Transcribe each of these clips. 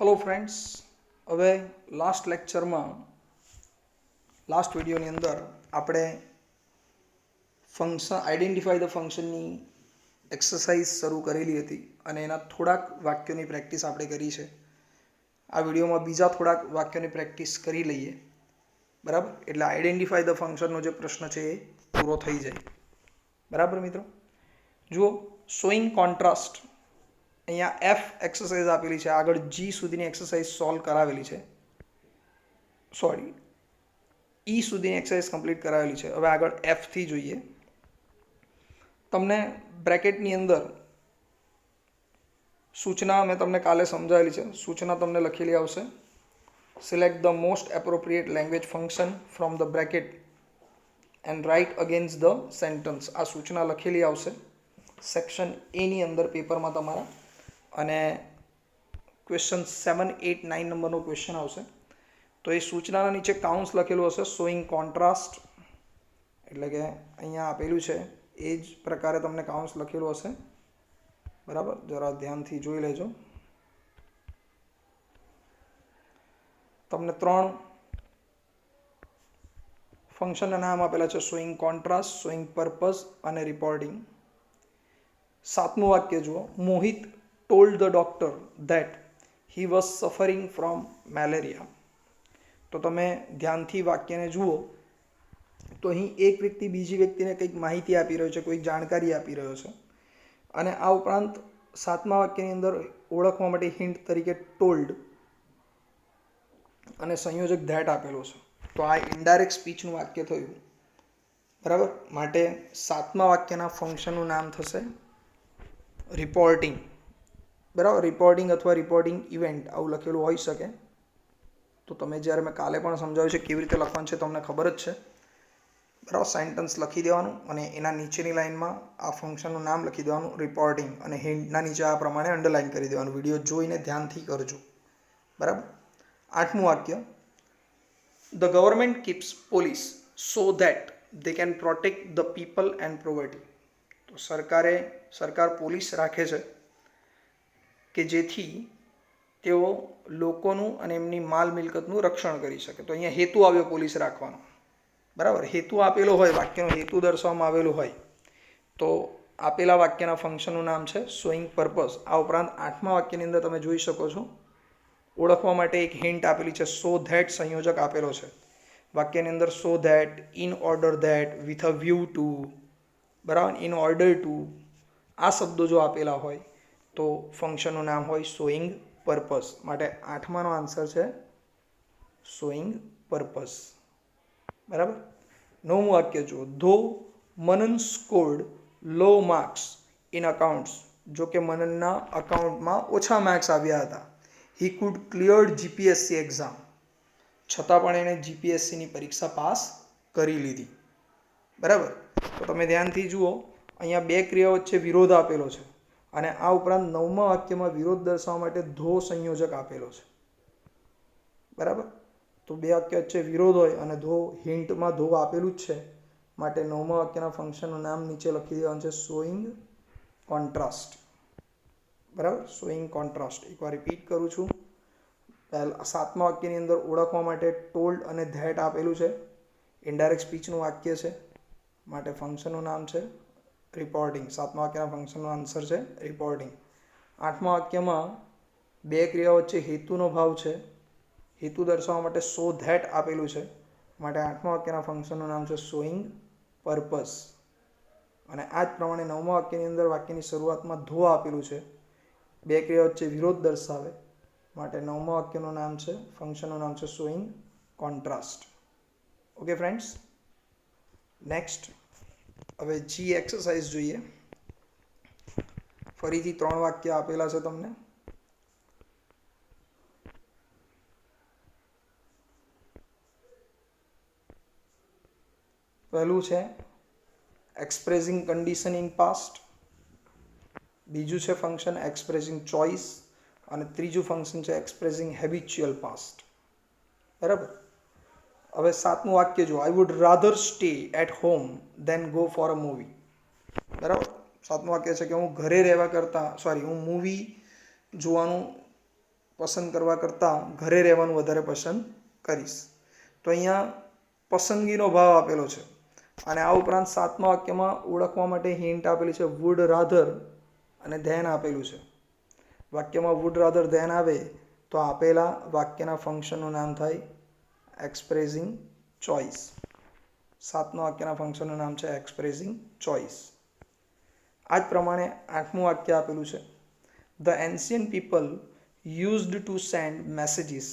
Hello friends, હવે last લેક્ચરમાં last વિડીયોની અંદર આપણે ફંક્શન આઈડેન્ટિફાઈ ધ ફંક્શનની એક્સરસાઇઝ શરૂ કરેલી હતી અને એના થોડાક વાક્યોની પ્રેક્ટિસ આપણે કરી છે. આ વિડીયોમાં બીજા થોડાક વાક્યોની પ્રેક્ટિસ કરી લઈએ, બરાબર? એટલે આઈડેન્ટિફાઈ ધ ફંક્શનનો જે પ્રશ્ન છે એ પૂરો થઈ જાય. બરાબર મિત્રો, જુઓ, શોઈંગ કોન્ટ્રાસ્ટ. અહીંયા એફ એક્સરસાઇઝ આપેલી છે, આગળ જી સુધીની એક્સરસાઇઝ સોલ્વ કરાવેલી છે, સોરી ઈ સુધીની એક્સરસાઇઝ કમ્પ્લીટ કરાવેલી છે. હવે આગળ એફથી જોઈએ. તમને બ્રેકેટની અંદર સૂચના મેં તમને કાલે સમજાવેલી છે. સૂચના તમને લખેલી આવશે, select the most appropriate language function from the bracket and write against the sentence. આ સૂચના લખેલી આવશે સેક્શન એની અંદર પેપરમાં તમારા, અને ક્વેશ્ચન 7, 8, 9 નંબરનો ક્વેશ્ચન આવશે. તો એ સૂચનાના નીચે કાઉન્સ લખેલું હશે, શોઈંગ કોન્ટ્રાસ્ટ, એટલે કે અહીંયા આપેલું છે એ જ પ્રકારે તમને કાઉન્સ લખેલું હશે. બરાબર, જરા ધ્યાનથી જોઈ લેજો. તમને 3 ફંક્શનના નામ આપેલા છે, શોઈંગ કોન્ટ્રાસ્ટ, શોઈંગ પર્પઝ અને રિપોર્ટિંગ. 7મું વાક્ય જુઓ, મોહિત told the doctor that he was suffering from malaria. તો તમે ધ્યાનથી વાક્યને જુઓ તો અહીં એક વ્યક્તિ બીજી વ્યક્તિને કંઈક માહિતી આપી રહ્યો છે, કોઈક જાણકારી આપી રહ્યો છે. અને આ ઉપરાંત 7મા વાક્યની અંદર ઓળખવા માટે હિન્ટ તરીકે ટોલ્ડ અને સંયોજક ધેટ આપેલો છે. તો આ ઇનડાયરેક્ટ સ્પીચનું વાક્ય થયું, બરાબર. માટે 7મા વાક્યના ફંક્શનનું નામ થશે રિપોર્ટિંગ. બરાબર, રિપોર્ટિંગ અથવા રિપોર્ટિંગ ઇવેન્ટ આવું લખેલું હોઈ શકે. તો તમે જ્યારે મેં કાલે પણ સમજાવ્યું છે કેવી રીતે લખવાનું છે તમને ખબર જ છે, બરાબર. સેન્ટન્સ લખી દેવાનું અને એના નીચેની લાઇનમાં આ ફંક્શનનું નામ લખી દેવાનું રિપોર્ટિંગ, અને હિન્ટના નીચે આ પ્રમાણે અંડરલાઇન કરી દેવાનું. વિડીયો જોઈને ધ્યાનથી કરજો, બરાબર. 8મું વાક્ય, the government keeps police so that they can protect the people and property. તો સરકાર પોલીસ રાખે છે કે જેથી તેઓ લોકોનું અને એમની માલ મિલકતનું રક્ષણ કરી શકે. તો અહીંયા હેતુ આવ્યો પોલીસ રાખવાનો, બરાબર. હેતુ આપેલો હોય, વાક્યનો હેતુ દર્શાવવામાં આવેલું હોય, તો આપેલા વાક્યના ફંક્શનનું નામ છે શોઈંગ પર્પઝ. આ ઉપરાંત 8મા વાક્યની અંદર તમે જોઈ શકો છો, ઓળખવા માટે એક હિન્ટ આપેલી છે, સો ધેટ સંયોજક આપેલો છે વાક્યની અંદર. So that, in order that, with a view to, બરાબર, ઇન ઓર્ડર ટુ, આ શબ્દો જો આપેલા હોય તો ફંક્શનનું નામ હોય શોઈંગ પર્પઝ. માટે 8માનો આન્સર છે શોઈંગ પર્પઝ, બરાબર. 9મું વાક્ય જુઓ, though Manan scored low marks in accounts. જો કે મનનના અકાઉન્ટમાં ઓછા માર્ક્સ આવ્યા હતા. He could cleared GPSC exam. છતાં પણ એણે જીપીએસસીની પરીક્ષા પાસ કરી લીધી, બરાબર. તો તમે ધ્યાનથી જુઓ, અહીંયા 2 ક્રિયાઓ વચ્ચે વિરોધ આપેલો છે, અને આ ઉપરાંત 9મા વાક્યમાં વિરોધ દર્શાવવા માટે ધો સંયોજક આપેલો છે, બરાબર. તો 2 વાક્ય વચ્ચે વિરોધ હોય અને ધો, હિન્ટમાં ધો આપેલું જ છે, માટે 9મા વાક્યના ફંક્શનનું નામ નીચે લખી દેવાનું છે શોઈંગ કોન્ટ્રાસ્ટ, બરાબર. Showing contrast. એકવાર રિપીટ કરું છું. 7મા વાક્યની અંદર ઓળખવા માટે ટોલ્ડ અને ધેટ આપેલું છે, ઇનડાયરેક્ટ સ્પીચનું વાક્ય છે, માટે ફંક્શનનું નામ છે રિપોર્ટિંગ. 7મા વાક્યના ફંક્શનનો આન્સર છે રિપોર્ટિંગ. 8મા વાક્યમાં 2 ક્રિયાઓ વચ્ચે હેતુનો ભાવ છે, હેતુ દર્શાવવા માટે સો ધેટ આપેલું છે, માટે 8મા વાક્યના ફંક્શનનું નામ છે શોઈંગ પર્પઝ. અને આ જ પ્રમાણે 9મા વાક્યની અંદર વાક્યની શરૂઆતમાં ધો આપેલું છે, 2 ક્રિયાઓ વચ્ચે વિરોધ દર્શાવે, માટે 9મા વાક્યનું નામ છે, ફંક્શનનું નામ છે showing contrast. Okay friends, next હવે જી એક્સરસાઇઝ જોઈએ. ફરીથી 3 વાક્ય આપેલા છે તમને. પહેલું છે એક્સપ્રેસિંગ કન્ડિશન ઇન પાસ્ટ, બીજું છે ફંક્શન એક્સપ્રેસિંગ ચોઇસ, અને ત્રીજું ફંક્શન છે એક્સપ્રેસિંગ હેબિચ્યુઅલ પાસ્ટ, બરાબર. હવે 7મું વાક્ય જો, I would rather stay at home than go for a movie. બરાબર. 7મું વાક્ય છે કે હું ઘરે રહેવા કરતાં, હું મૂવી જોવાનું પસંદ કરવા કરતાં ઘરે રહેવાનું વધારે પસંદ કરીશ. તો અહીંયા પસંદગીનો ભાવ આપેલો છે. અને આ ઉપરાંત 7મા વાક્યમાં ઓળખવા માટે હિન્ટ આપેલી છે વુડ રાધર અને ધેન આપેલું છે. વાક્યમાં વુડ રાધર ધેન આવે તો આપેલા વાક્યના ફંક્શનનું નામ થાય એક્સપ્રેસિંગ ચોઇસ. 7મા વાક્યના ફંક્શનનું નામ છે એક્સપ્રેસિંગ ચોઇસ. આ જ પ્રમાણે 8મું વાક્ય આપેલું છે the ancient people used to send messages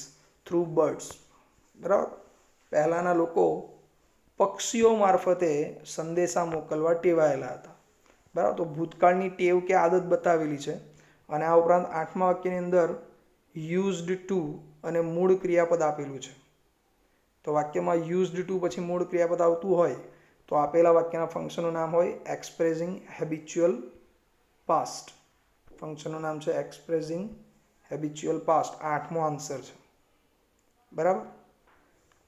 through birds. બરાબર, પહેલાંના લોકો પક્ષીઓ મારફતે સંદેશા મોકલવા ટેવાયેલા હતા. બરાબર, તો ભૂતકાળની ટેવ કે આદત બતાવેલી છે. અને આ ઉપરાંત 8મા વાક્યની અંદર યુઝડ ટુ અને મૂળ ક્રિયાપદ આપેલું છે. તો વાક્યમાં યુઝડ ટુ પછી મૂળ ક્રિયાપદ આવતું હોય તો આપેલા વાક્યના ફંક્શનનું નામ હોય એક્સપ્રેસિંગ હેબિચ્યુઅલ પાસ્ટ. ફંક્શનનું નામ છે એક્સપ્રેસિંગ હેબિચ્યુઅલ પાસ્ટ. 8મો આન્સર છે. બરાબર,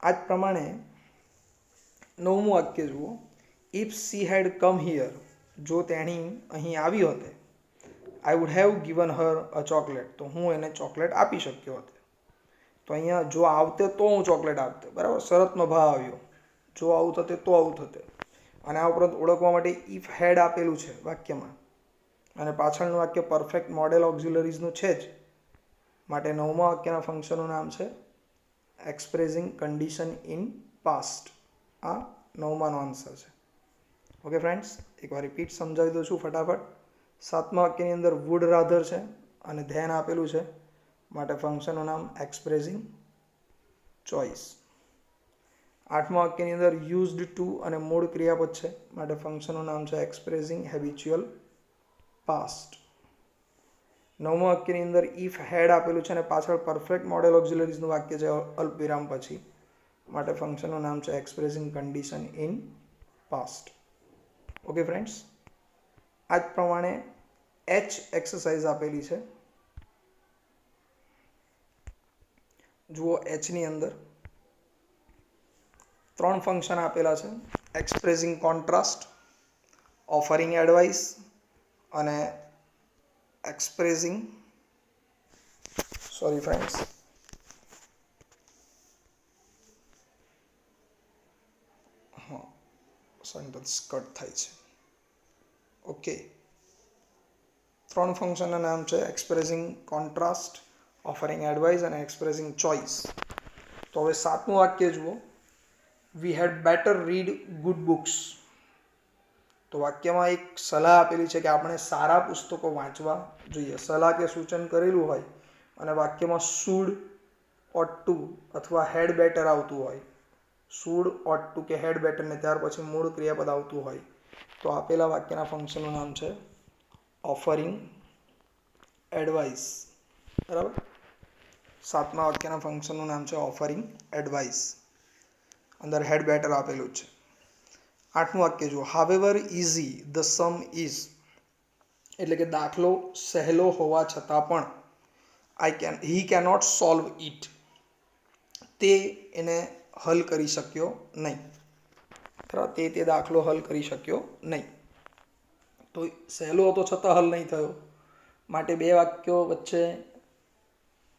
આ જ પ્રમાણે 9મું વાક્ય જુઓ. If she had come here, જો તેણી અહીં આવી હોતે, I would have given her a chocolate, તો હું એને ચોકલેટ આપી શક્યો હોત. તો અહીંયા જો આવતે તો હું ચોકલેટ આપતે. બરાબર, શરતનો ભાવ આવ્યો. જો આવું થતે તો આવું થતે. અને આ ઉપરાંત ઓળખવા માટે ઇફ હેડ આપેલું છે વાક્યમાં. અને પાછળનું વાક્ય પરફેક્ટ મોડેલ ઓક્ઝિલરીઝનું છે જ. માટે 9મા વાક્યના ફંક્શનનું નામ છે એક્સપ્રેસિંગ કન્ડિશન ઇન પાસ્ટ. આ 9માનો આન્સર છે. ઓકે ફ્રેન્ડ્સ, એકવાર રિપીટ સમજાવી દઉં છું ફટાફટ. 7મા વાક્યની અંદર વુડ રાધર છે અને ધેન આપેલું છે માટે ફંક્શનનું નામ એક્સપ્રેસિંગ ચોઇસ. 8મા વાક્યની અંદર યુઝડ ટુ અને મૂળ ક્રિયાપદ છે માટે ફંક્શનનું નામ છે એક્સપ્રેસિંગ હેબિચ્યુઅલ પાસ્ટ. 9મા વાક્યની અંદર ઇફ હેડ આપેલું છે અને પાછળ પરફેક્ટ મોડેલ ઓક્ઝિલરીઝનું વાક્ય છે અલ્પવિરામ પછી માટે ફંક્શનનું નામ છે expressing condition in past. Okay friends, આ જ પ્રમાણે એચ એક્સરસાઇઝ આપેલી છે. જુઓ, એચની અંદર 3 ફંક્શન આપેલા છે એક્સપ્રેસિંગ કોન્ટ્રાસ્ટ, ઓફરિંગ એડવાઇસ અને expressing sorry friends sentence cut થાય છે. ઓકે, 3 ફંક્શનના નામ છે એક્સપ્રેસિંગ કોન્ટ્રાસ્ટ, ઓફરિંગ એડવાઇસ અને એક્સપ્રેસિંગ ચોઇસ. તો હવે 7મું વાક્ય જુઓ. We had better read good books. તો વાક્યમાં એક સલાહ આપેલી છે કે આપણે સારા પુસ્તકો વાંચવા જોઈએ. સલાહ કે સૂચન કરેલું હોય અને વાક્યમાં શુડ, ઓટ ટુ અથવા હેડ બેટર આવતું હોય, શુડ, ઓટ ટુ કે હેડ બેટર ને ત્યાર પછી મૂળ ક્રિયાપદ આવતું હોય તો આપેલા વાક્યના ફંક્શનનું નામ છે ઓફરિંગ એડવાઇસ. બરાબર, 7મા વાક્યના ફંક્શનનું નામ છે ઓફરિંગ એડવાઇસ. અંદર હેડ બેટર આપેલું છે. 8મું વાક્ય જુઓ. However easy the sum is, એટલે કે દાખલો સહેલો હોવા છતાં પણ હી કેનોટ સોલ્વ ઇટ, તે એને હલ કરી શક્યો નહીં. બરાબર, તે દાખલો હલ કરી શક્યો નહીં. તો સહેલો હતો છતાં હલ નહીં થયો માટે 2 વાક્યો વચ્ચે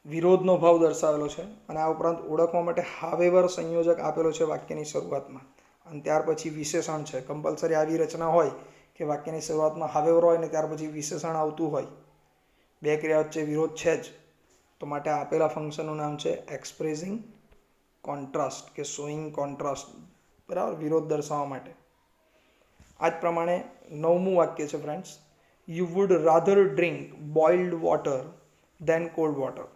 વિરોધનો ભાવ દર્શાવેલો છે. અને આ ઉપરાંત ઓળખવા માટે હાવેવર સંયોજક આપેલો છે વાક્યની શરૂઆતમાં અને ત્યાર પછી વિશેષણ છે. કમ્પલસરી આવી રચના હોય કે વાક્યની શરૂઆતમાં હાવેવર હોય ને ત્યાર પછી વિશેષણ આવતું હોય. 2 ક્રિયા વચ્ચે વિરોધ છે જ. તો માટે આપેલા ફંક્શનનું નામ છે એક્સપ્રેસિંગ કોન્ટ્રાસ્ટ કે શોઈંગ કોન્ટ્રાસ્ટ. બરાબર, વિરોધ દર્શાવવા માટે. આ જ પ્રમાણે 9મું વાક્ય છે friends. You would rather drink boiled water than cold water.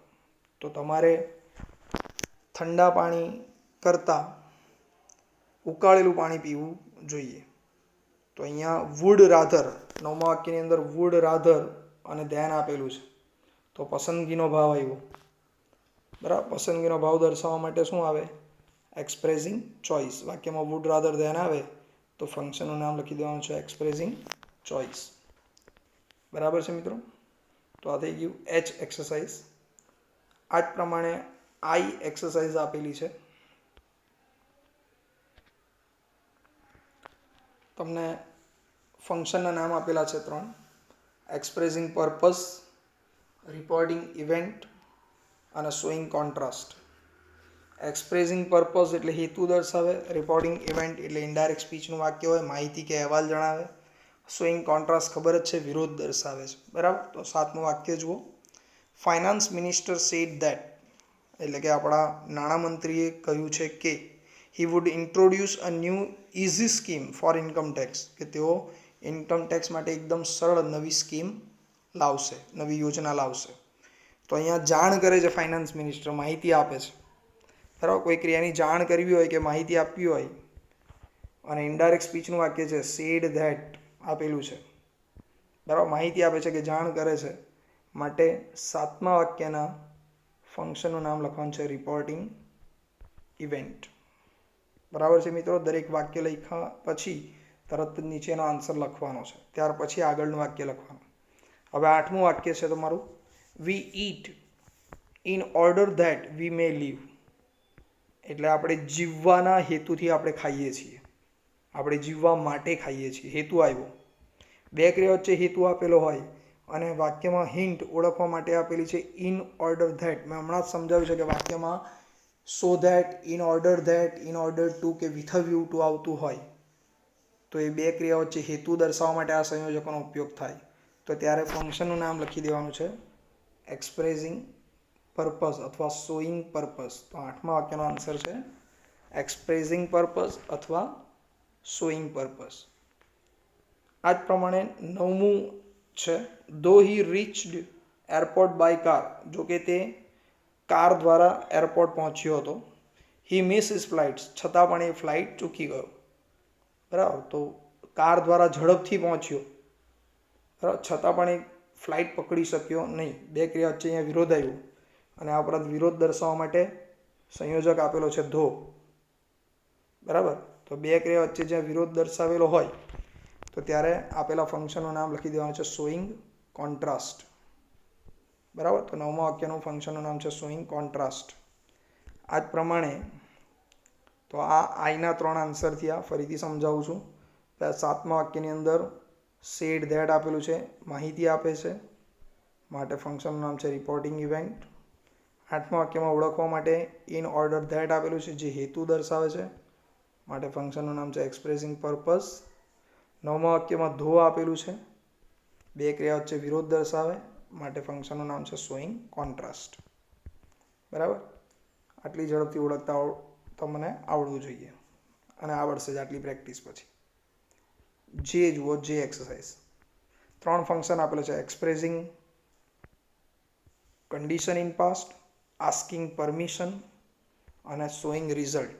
તો તમારે ઠંડા પાણી કરતાં ઉકાળેલું પાણી પીવું જોઈએ. તો અહીંયા વુડ રાધર, 9મા વાક્યની અંદર વુડ રાધર અને ધેન આપેલું છે તો પસંદગીનો ભાવ આવ્યો. બરાબર, પસંદગીનો ભાવ દર્શાવવા માટે શું આવે? Expressing choice. વાક્યમાં વુડ રાધર ધેન આવે તો ફંક્શનનું નામ લખી દેવાનું છે એક્સપ્રેસિંગ ચોઇસ. બરાબર છે મિત્રો? તો આ થઈ ગયું એચ એક્સરસાઇઝ. આ જ પ્રમાણે આઈ એક્સરસાઇઝ આપેલી છે. તમને ફંક્શનના નામ આપેલા છે 3: એક્સપ્રેસિંગ પર્પઝ, રિપોર્ટિંગ ઇવેન્ટ અને શોઈંગ કોન્ટ્રાસ્ટ. એક્સપ્રેસિંગ પર્પઝ એટલે હેતુ દર્શાવે. રિપોર્ટિંગ ઇવેન્ટ એટલે ઇનડાયરેક્ટ સ્પીચનું વાક્ય હોય, માહિતી કે અહેવાલ જણાવે. શોઈંગ કોન્ટ્રાસ્ટ ખબર જ છે, વિરોધ દર્શાવે છે. બરાબર. તો 7મું વાક્ય જુઓ. ફાઇનાન્સ મિનિસ્ટર સેડ ધેટ એટલે કે આપણા નાણામંત્રીએ કહ્યું છે કે he would introduce a new easy scheme for income tax, કે તેઓ ઇન્કમ ટેક્સ માટે એકદમ સરળ નવી સ્કીમ લાવશે, નવી યોજના લાવશે. તો અહીંયા જાણ કરે છે ફાઇનાન્સ મિનિસ્ટર, માહિતી આપે છે. બરાબર. કોઈ ક્રિયાની જાણ કરવી હોય કે માહિતી આપવી હોય, અને ઇનડાયરેક્ટ સ્પીચનું વાક્ય છે સેડ ધેટ આપેલું છે. બરાબર. માહિતી આપે છે કે જાણ કરે છે. માટે 7મા વાક્યના ફંક્શનનું નામ લખવાનું છે રિપોર્ટિંગ ઇવેન્ટ. બરાબર છે મિત્રો. દરેક વાક્ય લખ્યા પછી તરત જ નીચેનો આન્સર લખવાનો છે, ત્યાર પછી આગળનું વાક્ય લખવાનું. હવે 8મું વાક્ય છે તમારું. We eat in order that we may live એટલે આપણે જીવવાના હેતુથી આપણે ખાઈએ છીએ, આપણે જીવવા માટે ખાઈએ છીએ. હેતુ આવ્યો. બે ક્રિયા વચ્ચે હેતુ આપેલો હોય અને વાક્યમાં હિન્ટ ઓળખવા માટે આપેલી છે ઇન ઓર્ડર ધેટ. મેં હમણાં જ સમજાવ્યું છે કે વાક્યમાં so that, in order that, in order to કે વિથ અ વ્યૂ ટુ આવતું હોય તો એ બે ક્રિયા વચ્ચે હેતુ દર્શાવવા માટે આ સંયોજકોનો ઉપયોગ થાય. તો ત્યારે ફંક્શનનું નામ લખી દેવાનું છે એક્સપ્રેસિંગ પર્પઝ અથવા શોઈંગ પર્પઝ. તો 8મા વાક્યનો આન્સર છે એક્સપ્રેસિંગ પર્પઝ અથવા શોઈંગ પર્પઝ. આ જ પ્રમાણે 9મું છે. ધો હી રીચ્ડ એરપોર્ટ બાય કાર, જો કે તે કાર દ્વારા એરપોર્ટ પહોંચ્યો હતો. હી મિસ હિઝ ફ્લાઇટ્સ, છતાં પણ એ ફ્લાઇટ ચૂકી ગયો. બરાબર. તો કાર દ્વારા ઝડપથી પહોંચ્યો, બરાબર, છતાં પણ એ ફ્લાઇટ પકડી શક્યો નહીં. બે ક્રિયા વચ્ચે અહીંયા વિરોધ આવ્યો અને આ ઉપરાંત વિરોધ દર્શાવવા માટે સંયોજક આપેલો છે ધો. બરાબર. તો બે ક્રિયા વચ્ચે જ્યાં વિરોધ દર્શાવેલો હોય તો ત્યારે આપેલા ફંક્શનનું નામ લખી દેવાનું છે શોઈંગ કોન્ટ્રાસ્ટ. બરાબર. તો 9મા વાક્યનું ફંક્શનનું નામ છે શોઈંગ કોન્ટ્રાસ્ટ. આ જ પ્રમાણે તો આ આઈના 3 આન્સર થયા. ફરીથી સમજાવું છું. 7મા વાક્યની અંદર સેડ ધેટ આપેલું છે, માહિતી આપે છે, માટે ફંક્શનનું નામ છે રિપોર્ટિંગ ઇવેન્ટ. 8મા વાક્યમાં ઓળખવા માટે ઇન ઓર્ડર ધેટ આપેલું છે, જે હેતુ દર્શાવે છે, માટે ફંક્શનનું નામ છે એક્સપ્રેસિંગ પર્પઝ. 9મા વાક્યમાં ધો આપેલું છે, બે ક્રિયા વચ્ચે વિરોધ દર્શાવે, માટે ફંક્શનનું નામ છે શોઈંગ કોન્ટ્રાસ્ટ. બરાબર. આટલી ઝડપથી ઓળખતા તમને આવડવું જોઈએ અને આવડશે જ આટલી પ્રેક્ટિસ પછી. જે જુઓ, જે એક્સરસાઇઝ. 3 ફંક્શન આપેલું છે expressing condition in past, asking permission અને શોઈંગ રિઝલ્ટ.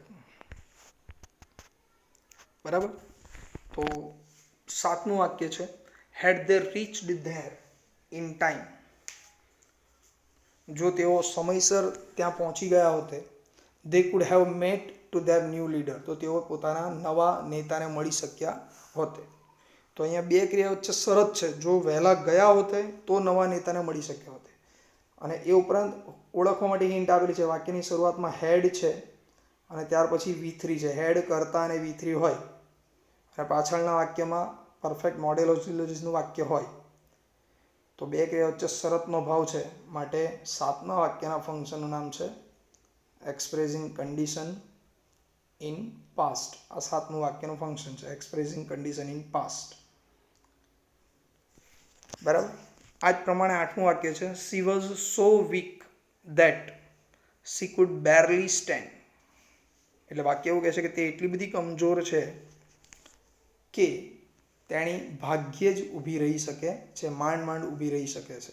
બરાબર. તો 7મું વાક્ય છે had they reached there in time, જો તેઓ સમયસર ત્યાં પહોંચી ગયા હોતે, they could have met to their new leader, તો તેઓ પોતાના નવા નેતાને મળી શક્યા હોતે. તો અહીંયા બે ક્રિયા વચ્ચે શરત છે, જો વહેલા ગયા હોતે તો નવા નેતાને મળી શક્યા હોતે. અને એ ઉપરાંત ઓળખવા માટે હિન્ટ આપેલી છે. વાક્યની શરૂઆતમાં હેડ છે અને ત્યાર પછી V3 છે. હેડ કરતા અને V3 હોય અને પાછળના વાક્યમાં પરફેક્ટ મોડેલોજીનું વાક્ય હોય તો બે ક્રિયા વચ્ચે શરતનો ભાવ છે, માટે 7મા વાક્યના ફંક્શનનું નામ છે એક્સપ્રેસિંગ કન્ડિશન ઇન પાસ્ટ. આ 7મું વાક્યનું ફંક્શન છે એક્સપ્રેસિંગ કન્ડિશન ઇન પાસ્ટ. બરાબર. આ જ પ્રમાણે 8મું વાક્ય છે she was so weak that she could barely stand, એટલે વાક્ય એવું કહે છે કે તે એટલી બધી કમજોર છે કે તેણી ભાગ્યે જ ઊભી રહી શકે છે, માંડ માંડ ઊભી રહી શકે છે.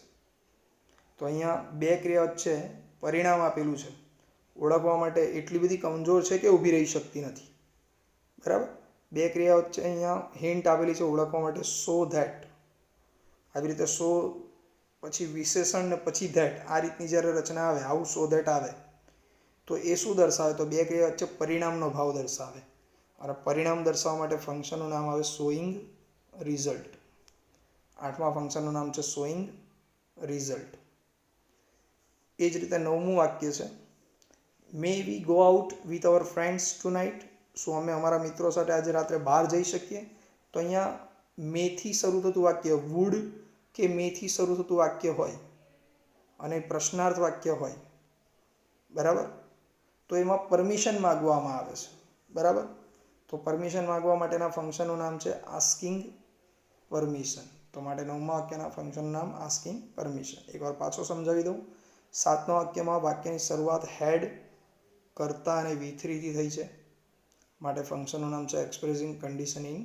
તો અહીંયા બે ક્રિયા વચ્ચે પરિણામ આપેલું છે, ઓળખવા માટે એટલી બધી કમજોર છે કે ઊભી રહી શકતી નથી. બરાબર. બે ક્રિયા વચ્ચે અહીંયા હિન્ટ આપેલી છે ઓળખવા માટે સો ધેટ. આવી રીતે સો પછી વિશેષણ ને પછી ધેટ, આ રીતની જ્યારે રચના આવે, આવું સો ધેટ આવે તો એ શું દર્શાવે, તો બે ક્રિયા વચ્ચે પરિણામનો ભાવ દર્શાવે. અને પરિણામ દર્શાવવા માટે ફંક્શનનું નામ આવે શોઈંગ રિઝલ્ટ. 8મા ફંક્શનનું નામ છે શોઈંગ રિઝલ્ટ. એ જ રીતે 9મું વાક્ય છે may we go out with our friends tonight, શું અમે અમારા મિત્રો સાથે આજે રાત્રે બહાર જઈ શકીએ. તો અહીંયા મેથી શરૂ થતું વાક્ય, વુડ કે મેથી શરૂ થતું વાક્ય હોય અને પ્રશ્નાર્થ વાક્ય હોય બરાબર. તો એમાં પરમિશન માગવામાં આવે છે, બરાબર. તો પરમિશન માગવા માટેના ફંક્શનનું નામ છે આસ્કિંગ પરમિશન. તો માટે 9મા વાક્યના ફંક્શનનું નામ આસ્કિંગ પરમિશન. એકવાર પાછો સમજાવી દઉં. 7મા વાક્યમાં વાક્યની શરૂઆત હેડ, કર્તા અને V3 થી થઈ છે, માટે ફંક્શનનું નામ છે એક્સપ્રેસિંગ કન્ડિશન ઇન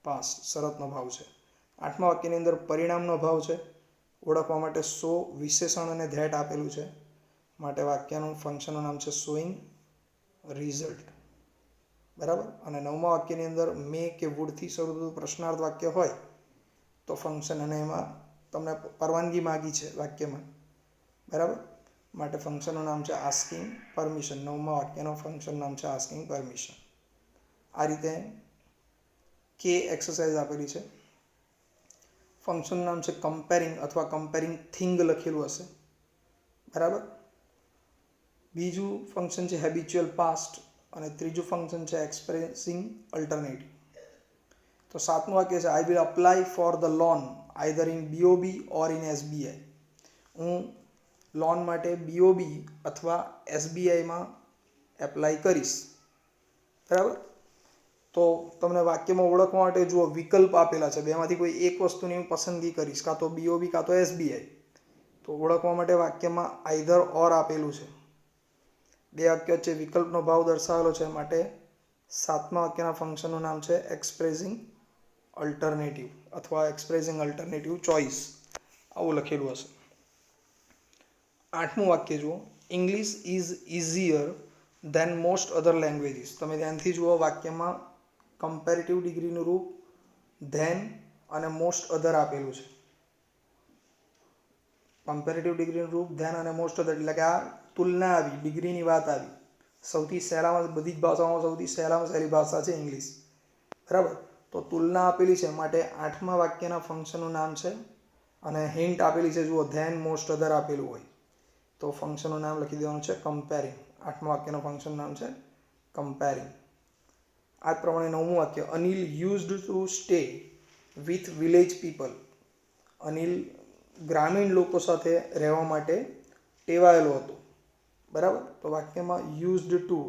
પાસ્ટ, શરતનો ભાવ છે. 8મા વાક્યની અંદર પરિણામનો ભાવ છે, ઓળખવા માટે સો, વિશેષણ અને ધેટ આપેલું છે, માટે વાક્યનું ફંક્શનનું નામ છે શોઈંગ રિઝલ્ટ, બરાબર. અને 9મા વાક્યની અંદર મે કે વુડથી શરૂ થતું પ્રશ્નાર્થ વાક્ય હોય તો ફંક્શન, અને એમાં તમને પરવાનગી માગી છે વાક્યમાં, બરાબર, માટે ફંક્શનનું નામ છે આસ્કિંગ પરમિશન. 9મા વાક્યનું ફંક્શન નામ છે આસ્કિંગ પરમિશન. આ રીતે કે એક્સરસાઇઝ આપેલી છે. ફંક્શનનું નામ છે કમ્પેરિંગ અથવા કમ્પેરિંગ થિંગ લખેલું હશે, બરાબર. બીજું ફંક્શન છે હેબિચ્યુઅલ પાસ્ટ અને ત્રીજું ફંક્શન છે એક્સપ્રેસિંગ અલ્ટરનેટિવ. તો 7મું વાક્ય છે I will apply for the loan either in BOB or in SBI. હું લોન માટે BOB અથવા SBIમાં એપ્લાય કરીશ, બરાબર. તો તમને વાક્યમાં ઓળખવા માટે જુઓ વિકલ્પ આપેલા છે, બેમાંથી કોઈ એક વસ્તુની હું પસંદગી કરીશ, કાં તો BOB કાં તો SBI. તો ઓળખવા માટે વાક્યમાં આઈધર ઓર આપેલું છે, બે વાક્ય વચ્ચે વિકલ્પનો ભાવ દર્શાવેલો છે, માટે 7મા વાક્યના ફંક્શનનું નામ છે એક્સપ્રેસિંગ અલ્ટરનેટિવ અથવા એક્સપ્રેસિંગ અલ્ટરનેટિવ ચોઇસ, આવું લખેલું હશે. 8મું વાક્ય જુઓ, English is easier than most other languages. તમે ધ્યાનથી જુઓ, વાક્યમાં કમ્પેરેટિવ ડિગ્રીનું રૂપ ધેન અને મોસ્ટ અધર આપેલું છે. કમ્પેરેટિવ ડિગ્રીનું રૂપ ધેન અને મોસ્ટ અધર, એટલે કે આ તુલના આવી, ડિગ્રીની વાત આવી. સૌથી સહેલામાં, બધી જ ભાષાઓમાં સૌથી સહેલામાં સહેલી ભાષા છે ઇંગ્લિશ, બરાબર. તો તુલના આપેલી છે, માટે 8મા વાક્યના ફંક્શનનું નામ છે, અને હિન્ટ આપેલી છે જુઓ, ધેન મોસ્ટ અધર આપેલું હોય તો ફંક્શનનું નામ લખી દેવાનું છે કમ્પેરિંગ. 8મા વાક્યનું ફંક્શન નામ છે કમ્પેરિંગ. આ પ્રમાણે 9મું વાક્ય, Anil used to stay with village people. Anil ગ્રામીણ લોકો સાથે રહેવા માટે ટેવાયેલો હતો, બરાબર. તો વાક્યમાં યુઝડ ટુ,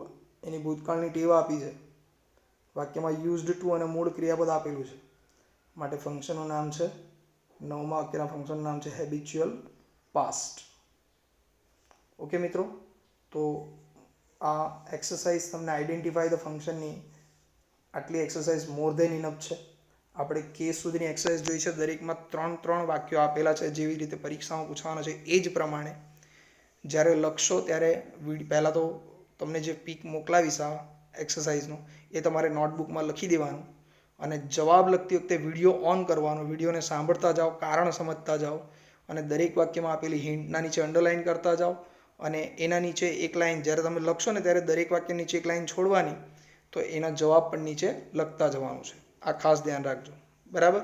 એની ભૂતકાળની ટેવ આપી છે, વાક્યમાં યુઝડ ટુ અને મૂળ ક્રિયાપદ આપેલું છે, માટે ફંક્શનનું નામ છે, 9મા વાક્યના ફંક્શનનું નામ છે હેબિચ્યુઅલ પાસ્ટ. ઓકે મિત્રો, તો આ એક્સરસાઇઝ તમને આઈડેન્ટિફાય ધ ફંક્શનની આટલી એક્સરસાઇઝ મોર ધેન ઇનફ છે. આપણે કેસ સુધીની એક્સરસાઇઝ જોઈ છે, દરેકમાં 3 વાક્યો આપેલા છે, જેવી રીતે પરીક્ષામાં પૂછવાના છે એ જ પ્રમાણે. જ્યારે લખશો ત્યારે પહેલાં તો તમને જે પીક મોકલાવીશ આ એક્સરસાઇઝનો, એ તમારે નોટબુકમાં લખી દેવાનું, અને જવાબ લખતી વખતે વિડીયો ઓન કરવાનો, વિડીયોને સાંભળતા જાઓ, કારણ સમજતા જાઓ, અને દરેક વાક્યમાં આપેલી હિન્ટના નીચે અંડરલાઇન કરતા જાઓ, અને એના નીચે એક લાઇન, જ્યારે તમે લખશો ને ત્યારે દરેક વાક્ય નીચે એક લાઇન છોડવાની, તો એના જવાબ પણ નીચે લખતા જવાનું છે. આ ખાસ ધ્યાન રાખજો, બરાબર.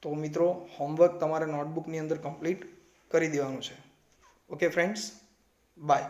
તો મિત્રો, હોમવર્ક તમારે નોટબુકની અંદર કમ્પ્લીટ કરી દેવાનું છે. Okay friends, by.